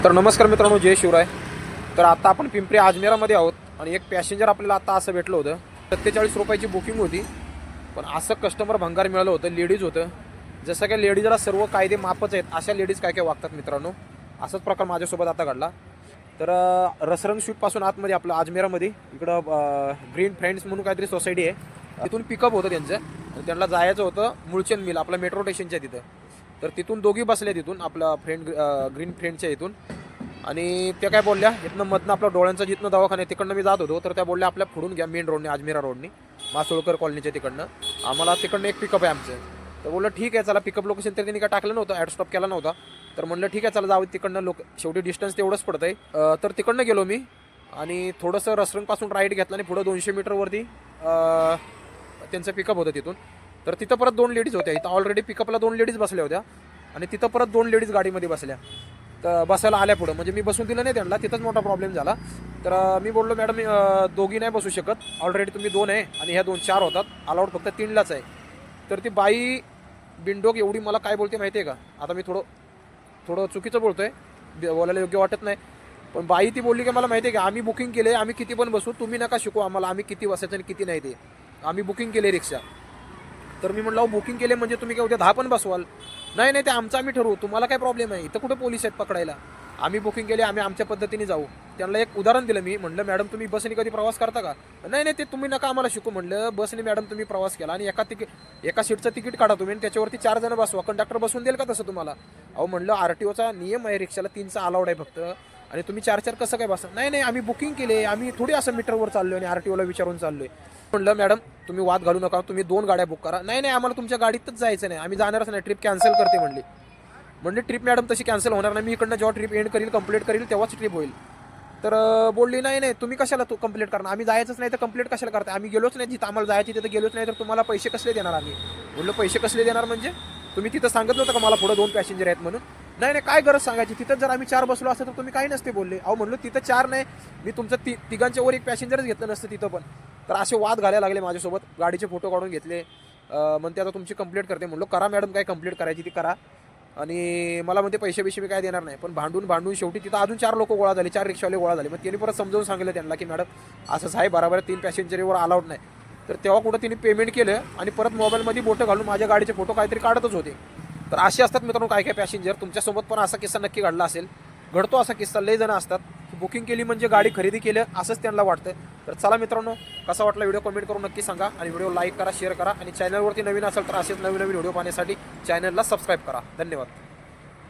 तर नमस्कार मित्रांनो, जय शिवराय. तर आता आपण पिंपरी आजमेरामध्ये आहोत आणि एक पॅसेंजर आपल्याला आता असं भेटलं होतं. 47 रुपयाची बुकिंग होती, पण असं कस्टमर भंगार मिळालं होतं. लेडीज होतं. जसं काय लेडीजला सर्व कायदे माफच आहेत, अशा लेडीज काय काय वागतात मित्रांनो. असाच प्रकार माझ्यासोबत आता घडला. तर रसरंग स्वीटपासून आतमध्ये आपलं आजमेरामध्ये इकडं ग्रीन फ्रेंड्स म्हणून काहीतरी सोसायटी आहे. तिथून पिकअप होतं त्यांचं आणि त्यांना जायचं होतं मुळचंद मिल, आपलं मेट्रो स्टेशनच्या तिथं. तर तिथून दोघी बसल्या, तिथून आपला फ्रेंड ग्रीन फ्रेंडच्या इथून. आणि त्या काय बोलल्या, इथनं मधनं आपल्या डोळ्यांचा जिथनं दवाखाना आहे तिकडनं मी जात होतो. तर त्या बोलल्या आपल्या पुढून घ्या मेन रोडने, आजमेरा रोडने, मासोळकर कॉलनीच्या तिकडनं. आम्हाला तिकडनं एक पिकअप आहे आमचं. तर बोललं ठीक आहे चला. पिकअप लोकेशन तर त्यांनी काय टाकलं नव्हतं, ॲड स्टॉप केला नव्हता. तर म्हणलं ठीक आहे चला जाऊ तिकडनं, शेवटी डिस्टन्स तेवढंच पडतं आहे. तर तिकडनं गेलो मी आणि थोडंसं रसरंगपासून राईड घेतला आणि पुढं 200 मीटरवरती त्यांचं पिकअप होतं तिथून. तर तिथं परत 2 लेडीज होत्या. इथं ऑलरेडी पिकअपला 2 लेडीज बसल्या होत्या आणि तिथं परत 2 लेडीज गाडीमध्ये बसल्या. तर बसायला आल्या पुढं, म्हणजे मी बसून दिलं नाही त्यांना. तिथंच मोठा प्रॉब्लेम झाला. तर मी बोललो मॅडम दोघी नाही बसू शकत, ऑलरेडी तुम्ही 2 आहे आणि ह्या 2 4 होतात, अलाउड फक्त 3लाच आहे. तर ती बाई बिनडोक एवढी मला काय बोलते माहिती आहे का. आता मी थोडं चुकीचं बोलतोय, बोलायला योग्य वाटत नाही, पण बाई ती बोलली की मला माहिती आहे की आम्ही बुकिंग केले, आम्ही किती पण बसू, तुम्ही नका शिकू आम्हाला आम्ही किती बसायचं आणि किती नाही ते. आम्ही बुकिंग केले रिक्षा. तर मी म्हटलं बुकिंग केले म्हणजे तुम्ही काय उद्या 10 पण बसवाल. नाही नाही, ते आमचं आम्ही ठरवू, तुम्हाला काय प्रॉब्लेम आहे, इथं कुठे पोलीस आहेत पकडायला. आम्ही बुकिंग केले, आम्ही आमच्या पद्धतीने जाऊ. त्यांना एक उदाहरण दिलं मी, म्हटलं मॅडम तुम्ही बसने कधी प्रवास करता का. नाही नाही, ते तुम्ही नका आम्हाला शिकू. म्हटलं बसने मॅडम तुम्ही प्रवास केला आणि एका सीटचं तिकीट काढा तुम्ही आणि त्याच्यावरती 4 जण बसवा, कंडक्टर बसून देईल का तसं तुम्हाला. अहो म्हटलं आरटीओचा नियम आहे, रिक्षाला 3चा अलाउड आहे फक्त, आणि तुम्ही 4 कसं काय बसा. नाही नाही, आम्ही बुकिंग केले, आम्ही थोडी असं मीटरवर चाललोय आणि आरटीओला विचारून चाललोय. म्हटलं मॅडम तुम्ही वाद घालू नका, तुम्ही 2 गाड्या बुक करा. नाही नाही, आम्हाला तुमच्या गाडीतच जायचं नाही, आम्ही जाणारच नाही, ट्रिप कॅन्सल करते म्हणली ट्रिप मॅडम तशी कॅन्सल होणार नाही, मी इकडनं जेव्हा ट्रिप एंड करील, कंप्लीट करील तेव्हाच ट्रिप होईल. तर बोलली नाही नाही, तुम्ही कशाला कंप्लीट करणार, आम्ही जायचंच नाही तर कंप्लीट कशाला करता, आम्ही गेलोच नाही जिथं आम्हाला जायची तिथं गेलोच नाही, तर तुम्हाला पैसे कसले देणार आम्ही. बोललो पैसे कसले देणार म्हणजे, तुम्ही तिथं सांगत नव्हतं का मला पुढं 2 पॅसेंजर आहेत म्हणून. नाही नाही, काय गरज सांगायची, तिथं जर आम्ही 4 बसलो असतं तर तुम्ही काही नसते बोलले. अहो म्हणलो तिथं 4 नाही, मी तुमचं तिघांच्या वर एक पॅसेंजरच घेतलं नसतं तिथं पण. तर असे वाद घालायला लागले माझ्यासोबत, गाडीचे फोटो काढून घेतले. म्हणते आता तुमची कंप्लीट करते. म्हणलो करा मॅडम, काय कंप्लीट करायची ती करा. आणि मला म्हणते पैसे मी काय देणार नाही. पण भांडून शेवटी तिथं अजून 4 लोक गोळा झाले, 4 रिक्षावाले गोळा झाले. मग त्यांनी परत समजावून सांगितलं त्यांना की मॅडम असंच आहे, बरोबर 3 पॅसेंजरवर अलाउड नाही. तर तेव्हा कुठं तिने पेमेंट केलं आणि परत मोबाईलमध्ये बोटं घालून माझ्या गाडीचे फोटो काहीतरी काढतच होते. तर असे असतात मित्रांनो काय काय पॅसेंजर. तुमच्यासोबत पण असा किस्सा नक्की घडला असेल, घडतो असा किस्सा. लय जण असतात बुकिंग केली म्हणजे गाडी खरेदी केलं असंच त्यांना वाटतं. तर चला मित्रांनो, कसा वाटला व्हिडिओ कमेंट करून नक्की सांगा आणि व्हिडिओ लाईक करा, शेअर करा आणि चॅनलवरती नवीन असेल तर असेच नवीन व्हिडिओ पाहण्यासाठी चॅनलला सबस्क्राईब करा. धन्यवाद.